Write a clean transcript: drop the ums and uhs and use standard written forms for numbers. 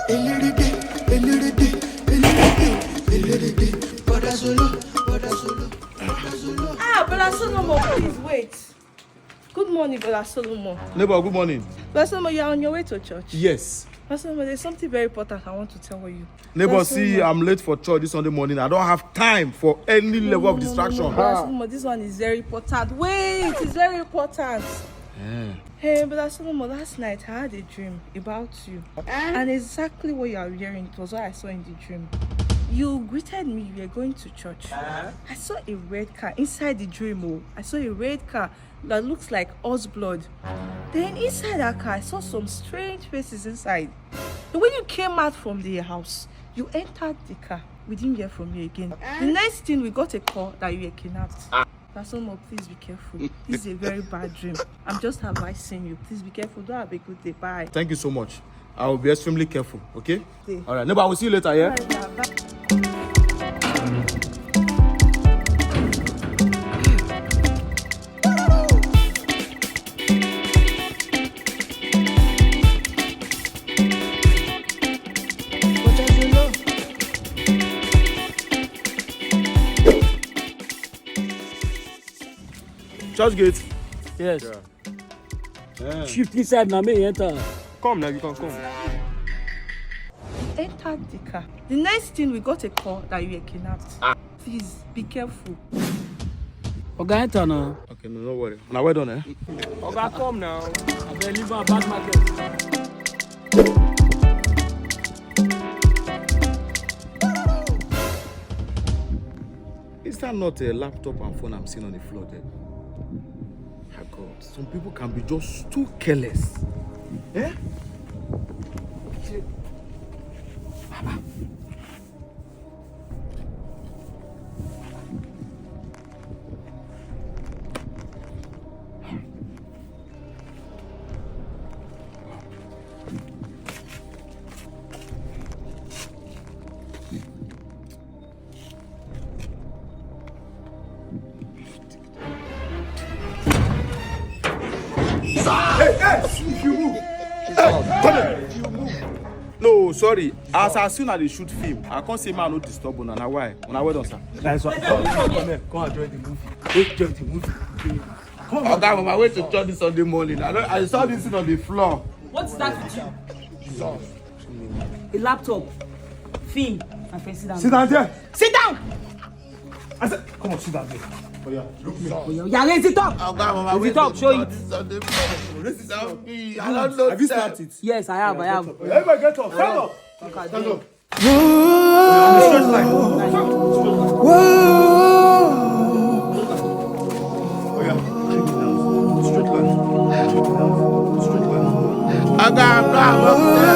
Ah, Brother Solomon, please wait. Good morning, Brother Solomon. Neighbor, good morning. Brother Solomon, you are on your way to church? Yes. Brother Solomon, there's something very important I want to tell you. Neighbor, see, I'm late for church this Sunday morning. I don't have time for any level of distraction. No, Brother Solomon, this one is very important. Wait, it's very important. Hey, Brother Solomon, last night I had a dream about you. And exactly what you are wearing, it was what I saw in the dream. You greeted me, you were going to church. I saw a red car inside the dream. Oh, I saw a red car that looks like horse blood. Then inside that car, I saw some strange faces inside. And when you came out from the house, you entered the car. We didn't hear from you again. The next thing, we got a call that you were kidnapped. Solomon, please be careful. This is a very bad dream. I'm just advising you. Please be careful. Don't have a good day. Bye. Thank you so much. I will be extremely careful, okay? All right, neighbor, I will see you later, yeah? Bye. Church gate. Yes. Yeah. Shift inside now, me enter. Come now, you can come. Entered the car. The next thing, we got a call that you were kidnapped. Please be careful. Oga enter now. Okay, no worry. Now, well done, eh? Oga come now. I better leave a bad market. Is that not a laptop and phone I'm seeing on the floor there? My God, some people can be just too careless. Eh? Hey! If you move! No, sorry. As soon as they shoot film, I can't say man no disturb una. Now why? Una well done, sir. Nice one. Come here. Come and join the movie. Let's join the movie. Come on, I'm on my way to church this Sunday morning. I saw this thing on the floor. What's that with you? A laptop, film, and friend, sit down. Sit down there. Sit down! I said, come on, sit down there. Oh yeah, look me. Yeah, raise it up. Raise it up, show it. This is how me. I don't know. Have you started it? Yes, I have. Everybody get up. Stand up. Okay, Stand up. I got